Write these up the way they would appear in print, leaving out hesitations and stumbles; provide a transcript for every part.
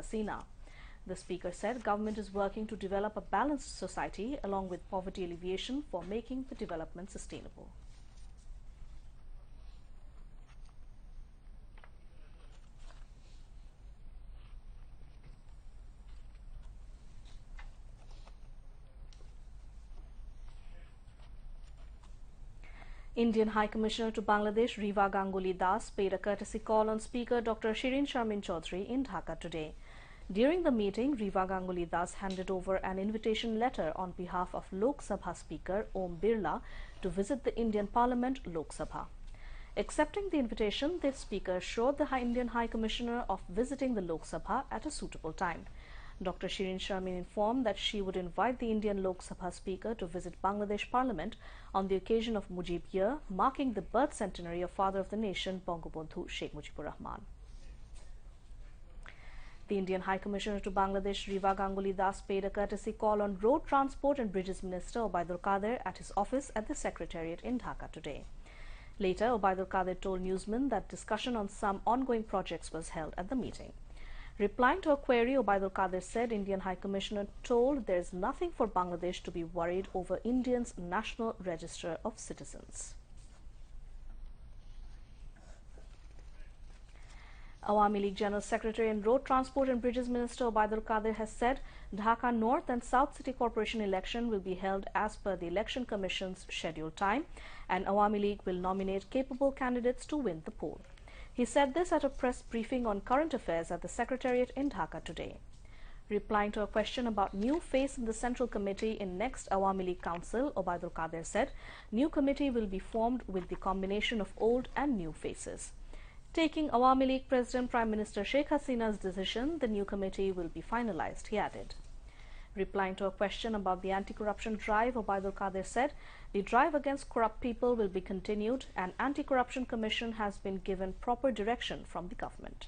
Hasina. The speaker said government is working to develop a balanced society along with poverty alleviation for making the development sustainable. Indian High Commissioner to Bangladesh Riva Ganguly Das paid a courtesy call on Speaker Dr. Shirin Sharmin Chaudhry in Dhaka today. During the meeting, Riva Ganguly Das handed over an invitation letter on behalf of Lok Sabha Speaker Om Birla to visit the Indian Parliament Lok Sabha. Accepting the invitation, the Speaker assured the Indian High Commissioner of visiting the Lok Sabha at a suitable time. Dr. Shirin Sharmin informed that she would invite the Indian Lok Sabha Speaker to visit Bangladesh Parliament on the occasion of Mujib Year, marking the birth centenary of Father of the Nation, Bangabandhu Sheikh Mujibur Rahman. The Indian High Commissioner to Bangladesh, Riva Ganguly Das, paid a courtesy call on Road Transport and Bridges Minister Obaidul Qadir at his office at the Secretariat in Dhaka today. Later, Obaidul Qadir told newsmen that discussion on some ongoing projects was held at the meeting. Replying to a query, Obaidul Qadir said Indian High Commissioner told there is nothing for Bangladesh to be worried over Indians' National Register of Citizens. Awami League General Secretary and Road Transport and Bridges Minister Obaidul Qadir has said Dhaka North and South City Corporation election will be held as per the Election Commission's scheduled time, and Awami League will nominate capable candidates to win the poll. He said this at a press briefing on current affairs at the Secretariat in Dhaka today. Replying to a question about new face in the Central Committee in next Awami League Council, Obaidul Qadir said new committee will be formed with the combination of old and new faces. Taking Awami League President Prime Minister Sheikh Hasina's decision, the new committee will be finalized, he added. Replying to a question about the anti-corruption drive, Obaidul Qadir said the drive against corrupt people will be continued and Anti-Corruption Commission has been given proper direction from the government.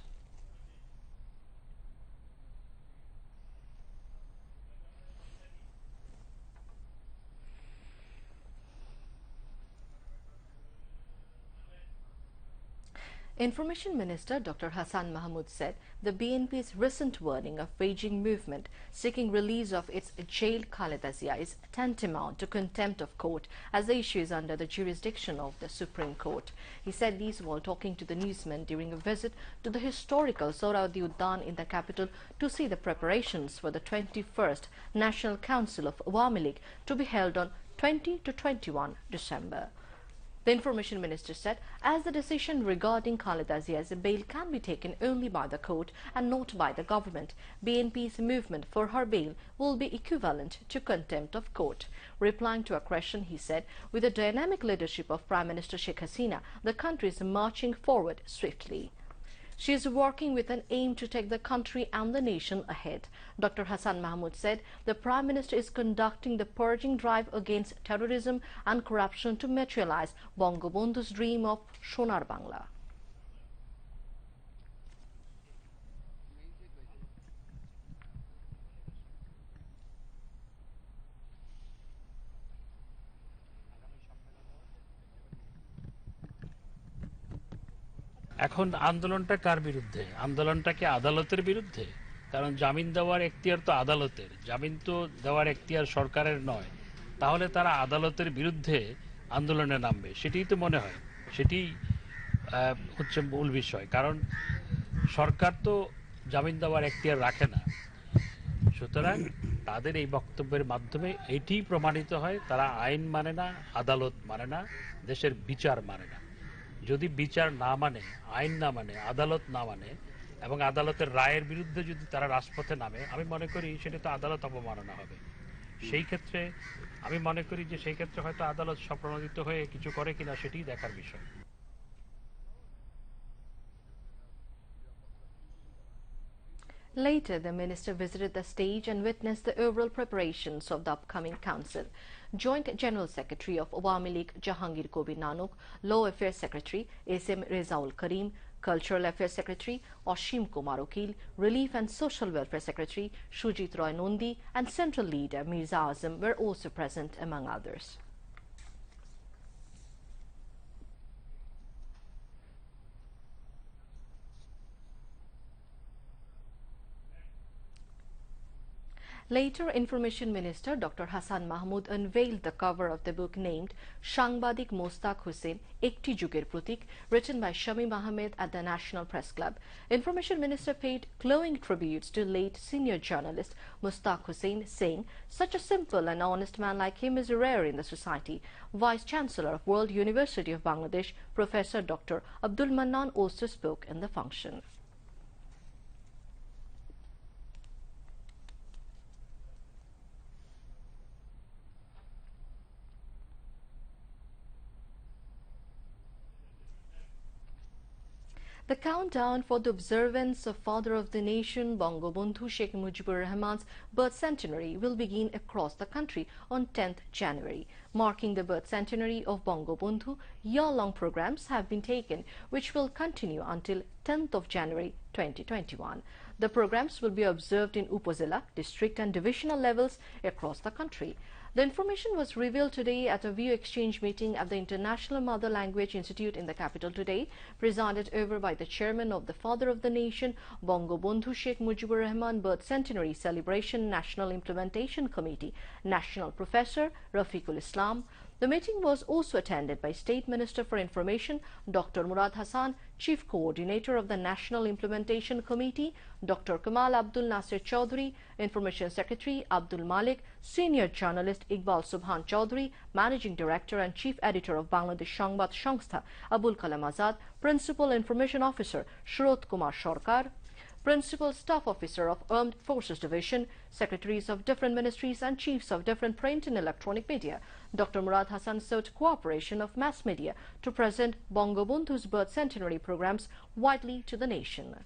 Information Minister Dr. Hassan Mahmood said the BNP's recent warning of waging movement seeking release of its jailed Khaleda Zia is tantamount to contempt of court as the issue is under the jurisdiction of the Supreme Court. He said these while talking to the newsmen during a visit to the historical Sohrawardi Udyan in the capital to see the preparations for the 21st National Council of Awami League to be held on 20 to 21 December. The Information Minister said, as the decision regarding Khaleda Zia's bail can be taken only by the court and not by the government, BNP's movement for her bail will be equivalent to contempt of court. Replying to a question, he said, with the dynamic leadership of Prime Minister Sheikh Hasina, the country is marching forward swiftly. She is working with an aim to take the country and the nation ahead. Dr. Hassan Mahmood said the Prime Minister is conducting the purging drive against terrorism and corruption to materialize Bangabandhu's dream of Sonar Bangla. এখন আন্দোলনটা কার বিরুদ্ধে? আন্দোলনটা কি আদালতের বিরুদ্ধে? কারণ জামিন দেওয়ার এখতিয়ার তো আদালতের, জামিন তো দেওয়ার এখতিয়ার সরকারের নয়। তাহলে তারা আদালতের বিরুদ্ধে আন্দোলনে নামবে, সেটাই তো মনে হয়। সেটি হচ্ছে মূল বিষয়, কারণ সরকার তো জামিন দেওয়ার এখতিয়ার রাখে না। সুতরাং তাদের এই বক্তব্যের মাধ্যমে এটি প্রমাণিত হয় তারা আইন মানে না, আদালত মানে না, দেশের বিচার মানে না। যদি বিচার না মানে, আইন না মানে, আদালত না মানে এবং আদালতের রায়ের বিরুদ্ধে যদি তারা রাজপথে নামে, আমি মনে করি সেটা তো আদালত অবমাননা হবে। সেই ক্ষেত্রে আমি মনে করি যে সেই ক্ষেত্রে হয়তো আদালত স্বপ্রণোদিত হয়ে কিছু করে কিনা সেটিই দেখার বিষয়। Later, the minister visited the stage and witnessed the overall preparations of the upcoming council. Joint General Secretary of Awami League Jahangir Kobir Nanok, Law Affairs Secretary SM Rezaul Karim, Cultural Affairs Secretary Ashim Kumar Okil, Relief and Social Welfare Secretary Shujit Roy Nondi, and Central Leader Mirza Azam were also present, among others. Later, Information Minister Dr. Hasan Mahmud unveiled the cover of the book named Shangbadik Mostaq Hussain, Ekti Juger Protik, written by Shamim Ahmed at the National Press Club. Information Minister paid glowing tributes to late senior journalist Mostaq Hussain, saying, "Such a simple and honest man like him is rare in the society." Vice Chancellor of World University of Bangladesh, Professor Dr. Abdul Mannan, also spoke in the function. The countdown for the observance of Father of the Nation Bangabandhu Sheikh Mujibur Rahman's birth centenary will begin across the country on 10th January. Marking the birth centenary of Bangabandhu, year-long programs have been taken, which will continue until 10th of January 2021. The programs will be observed in Upazila, district and divisional levels across the country. The information was revealed today at a view exchange meeting at the International Mother Language Institute in the capital today, presided over by the chairman of the Father of the Nation, Bangabandhu Sheikh Mujibur Rahman Birth Centenary Celebration National Implementation Committee, National Professor Rafiqul Islam. The meeting was also attended by State Minister for Information, Dr. Murad Hassan, Chief Coordinator of the National Implementation Committee, Dr. Kamal Abdul Nasir Chaudhry, Information Secretary Abdul Malik, Senior Journalist Iqbal Subhan Chaudhry, Managing Director and Chief Editor of Bangladesh Shangbad Sangstha Abul Kalam Azad, Principal Information Officer Shrot Kumar Sarkar, Principal Staff Officer of Armed Forces Division, Secretaries of different ministries and Chiefs of different print and electronic media. Dr. Murad Hassan sought cooperation of mass media to present Bangabandhu's birth centenary programs widely to the nation.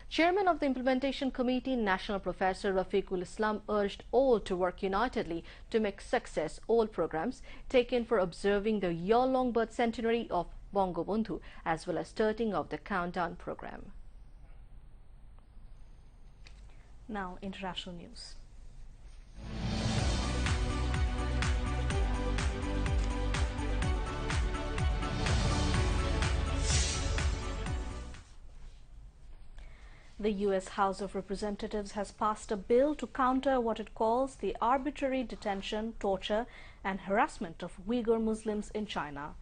Chairman of the Implementation Committee, National Professor Rafiqul Islam, urged all to work unitedly to make success all programs taken for observing the year-long birth centenary of Bangabandhu, as well as starting of the countdown program. Now, international news. The U.S. House of Representatives has passed a bill to counter what it calls the arbitrary detention, torture, and harassment of Uyghur Muslims in China.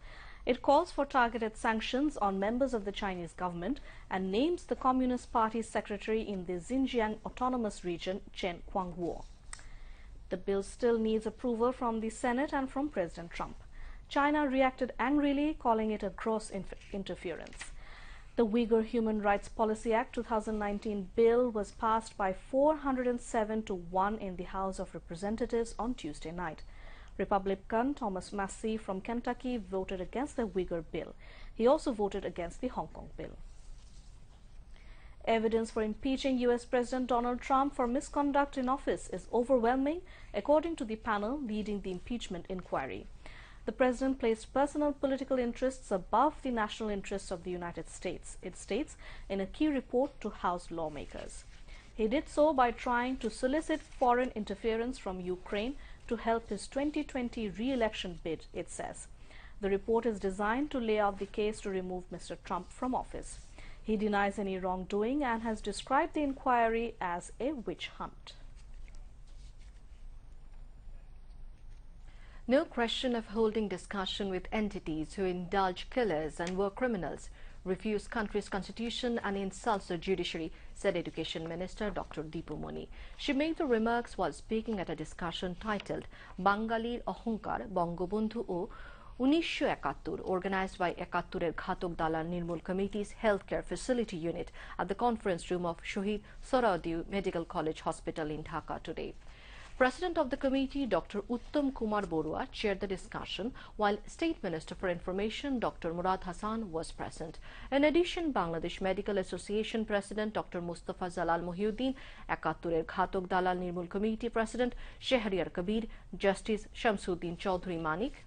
It calls for targeted sanctions on members of the Chinese government and names the Communist Party's secretary in the Xinjiang Autonomous Region, Chen Guangguo. The bill still needs approval from the Senate and from President Trump. China reacted angrily, calling it a gross interference. The Uyghur Human Rights Policy Act 2019 bill was passed by 407 to 1 in the House of Representatives on Tuesday night. Republican Thomas Massie from Kentucky voted against the Uyghur bill. He also voted against the Hong Kong bill. Evidence for impeaching U.S. President Donald Trump for misconduct in office is overwhelming, according to the panel leading the impeachment inquiry. The president placed personal political interests above the national interests of the United States, it states in a key report to House lawmakers. He did so by trying to solicit foreign interference from Ukraine to help his 2020 re-election bid, it says. The report is designed to lay out the case to remove Mr. Trump from office. He denies any wrongdoing and has described the inquiry as a witch hunt. No question of holding discussion with entities who indulge killers and war criminals, refuse country's constitution and insults the judiciary, said Education Minister Dr. Deepu Moni. She made the remarks while speaking at a discussion titled Bangalir Ahonkar Bangabandhu O 1971, organized by Ekatturer Ghatok Dalal Nirmul Committee's Healthcare Facility Unit at the conference room of Shohid Sohrawardi Medical College Hospital in Dhaka today. President of the committee, Dr. Uttam Kumar Borua, chaired the discussion, while State Minister for Information, Dr. Murad Hassan, was present. In addition, Bangladesh Medical Association President, Dr. Mustafa Jalal Mohiuddin, Ekatturer Ghatok Dalal Nirmul Committee President, Shehriar Kabir, Justice Shamsuddin Chaudhry Manik,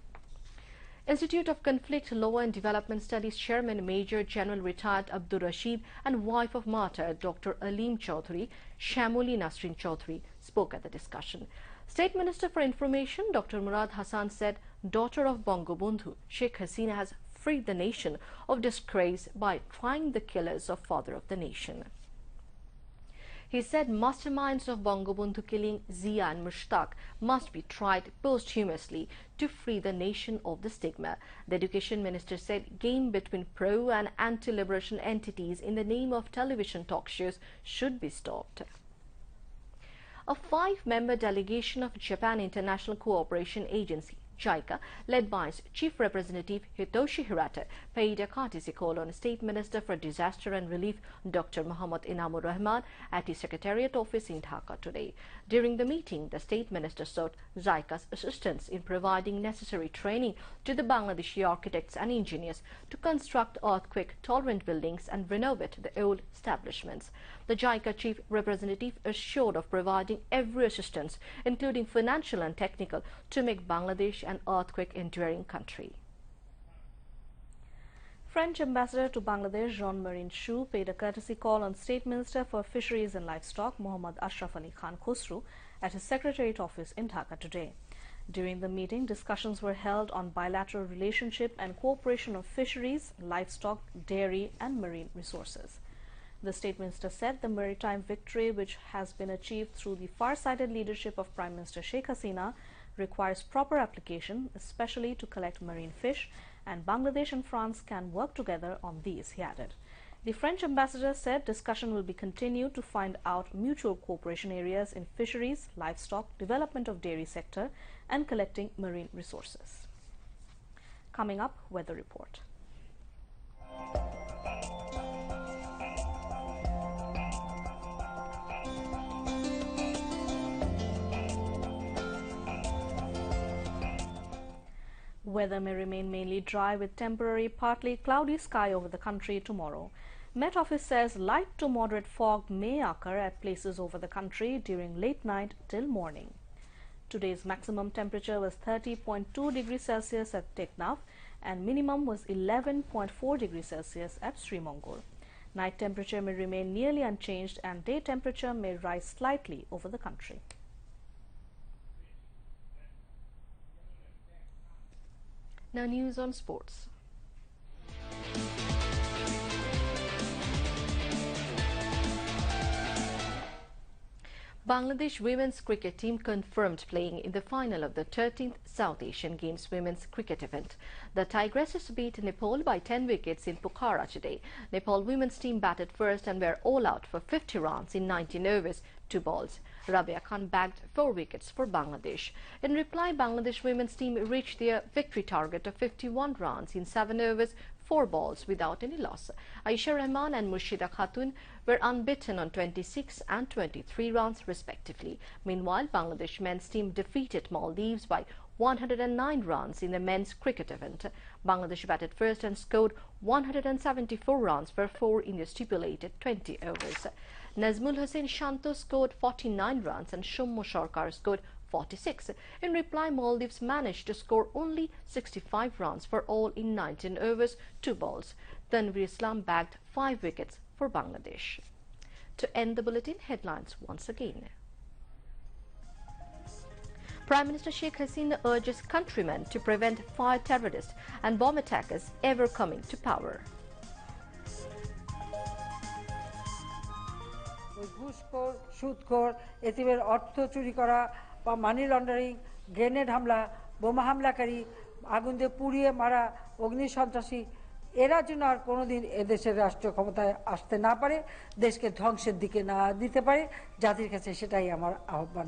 Institute of Conflict Law and Development Studies Chairman Major General Retired Abdur Rashid and wife of martyr Dr. Aleem Chaudhry, Shamoli Nasrin Chaudhry, spoke at the discussion. State Minister for Information Dr. Murad Hassan said, daughter of Bangabandhu, Sheikh Hasina has freed the nation of disgrace by trying the killers of Father of the Nation. He said masterminds of Bangabandhu killing Zia and Mushtaq must be tried posthumously to free the nation of the stigma. The Education Minister said game between pro and anti-liberation entities in the name of television talk shows should be stopped. A 5-member delegation of Japan International Cooperation Agency JICA, led by its Chief Representative Hitoshi Hirata, paid a courtesy call on State Minister for Disaster and Relief Dr. Muhammad Inamur Rahman at his Secretariat office in Dhaka today. During the meeting, the State Minister sought JICA's assistance in providing necessary training to the Bangladeshi architects and engineers to construct earthquake-tolerant buildings and renovate the old establishments. The JICA Chief Representative assured of providing every assistance, including financial and technical, to make Bangladesh an earthquake-enduring country. French Ambassador to Bangladesh Jean-Marie Chou paid a courtesy call on State Minister for Fisheries and Livestock Mohammad Ashraf Ali Khan Khosru at his Secretariat office in Dhaka today. During the meeting, discussions were held on bilateral relationship and cooperation of fisheries, livestock, dairy and marine resources. The State Minister said the maritime victory, which has been achieved through the far-sighted leadership of Prime Minister Sheikh Hasina, requires proper application, especially to collect marine fish, and Bangladesh and France can work together on these, he added. The French ambassador said discussion will be continued to find out mutual cooperation areas in fisheries, livestock, development of dairy sector, and collecting marine resources. Coming up, weather report. Weather may remain mainly dry with temporary partly cloudy sky over the country tomorrow. Met Office says light to moderate fog may occur at places over the country during late night till morning. Today's maximum temperature was 30.2 degrees Celsius at Teknaf and minimum was 11.4 degrees Celsius at Srimongol. Night temperature may remain nearly unchanged and day temperature may rise slightly over the country. Now news on sports. Bangladesh women's cricket team confirmed playing in the final of the 13th South Asian Games women's cricket event. The Tigresses beat Nepal by 10 wickets in Pokhara today. Nepal women's team batted first and were all out for 50 runs in 19 overs, 2 balls. Rabia Khan bagged 4 wickets for Bangladesh. In reply, Bangladesh women's team reached their victory target of 51 runs in 7 overs, 4 balls without any loss. Aisha Rahman and Murshida Khatun were unbeaten on 26 and 23 runs respectively. Meanwhile, Bangladesh men's team defeated Maldives by 109 runs in the men's cricket event. Bangladesh batted first and scored 174 runs for 4 in the stipulated 20 overs. Nazmul Hussain Shanto scored 49 runs and Shummo Sarkar scored 46. In reply, Maldives managed to score only 65 runs for all in 19 overs, 2 balls. Tanveer Islam bagged 5 wickets for Bangladesh. To end the bulletin, headlines once again. Prime Minister Sheikh Hasina urges countrymen to prevent fire terrorists and bomb attackers ever coming to power. ঘুষখোর সুদখোর এতিমের অর্থ চুরি করা বা money laundering grenade হামলা বোমা হামলাকারী আগুন দিয়ে পুড়িয়ে মারা অগ্নি সন্ত্রাসী এরা যেন আর কোনোদিন এদেশের রাষ্ট্রীয় ক্ষমতায় আসতে না পারে দেশকে ধ্বংসের দিকে না দিতে পারে জাতির কাছে সেটাই আমার আহ্বান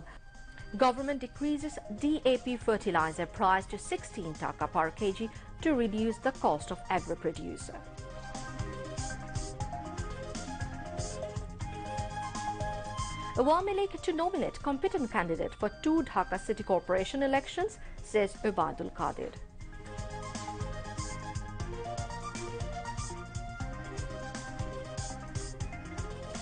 Government decreases DAP fertilizer price to 16 taka per kg to reduce the cost of agri-produce. Awami League to nominate competent candidate for 2 Dhaka City Corporation elections, says Ubaidul Qadir.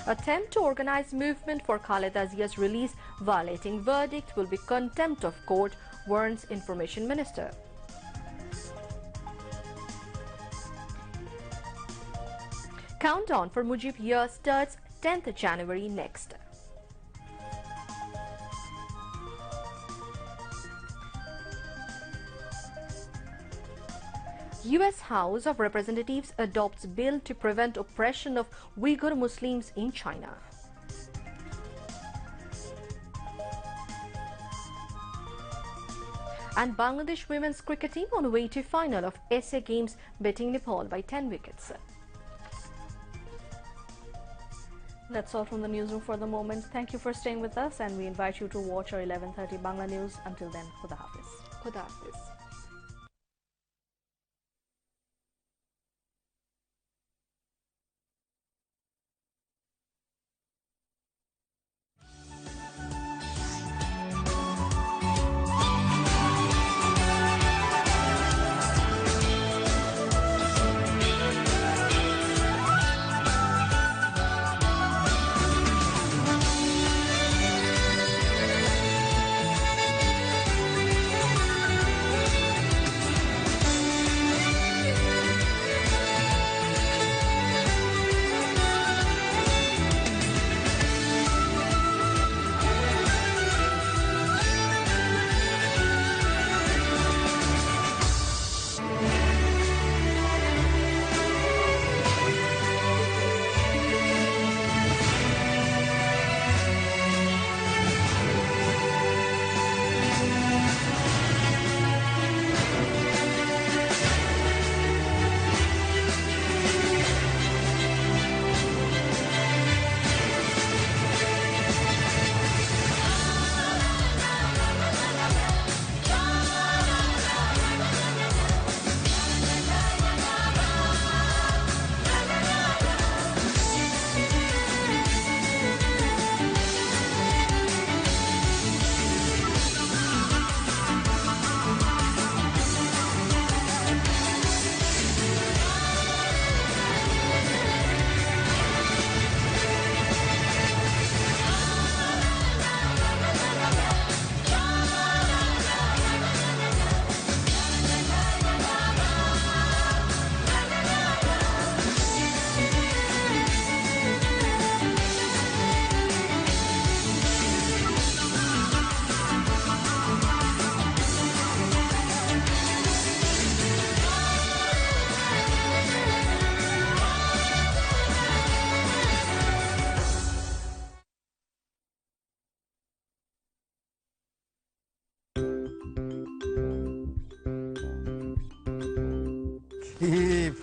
Attempt to organize movement for Khaleda Zia's release violating verdict will be contempt of court, warns Information Minister. Countdown for Mujib year starts 10th January next. U.S. House of Representatives adopts bill to prevent oppression of Uyghur Muslims in China. And Bangladesh women's cricket team on way to final of SA Games, beating Nepal by 10 wickets. That's all from the newsroom for the moment. Thank you for staying with us, and we invite you to watch our 11:30 Bangla News. Until then, Khuda Hafiz. Khuda Hafiz.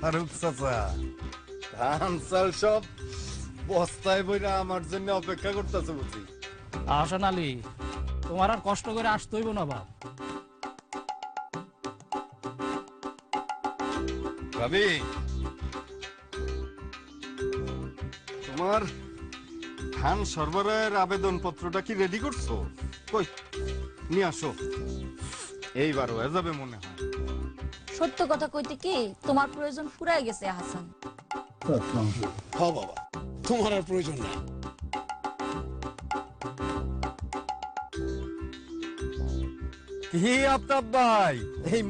Faruk চাচা, ধান চাল সব বস্তায় বইরা আমার জন্য অপেক্ষা করতেছে বুঝি। আহসান আলী, তোমার আর কষ্ট করে আসতে হইব না বাপ। ভাবি, তোমার ধান সরবরাহের আবেদন পত্রটা কি রেডি করছো? কই নিয়ে আসো, এইবার হয়ে যাবে মনে হয়। সত্য কথা কইতে কি, তোমার প্রয়োজন ফুরাই গেছে হাসান। হ্যাঁ বাবা, তোমার আর প্রয়োজন নাই। কি আফতাব ভাই, এই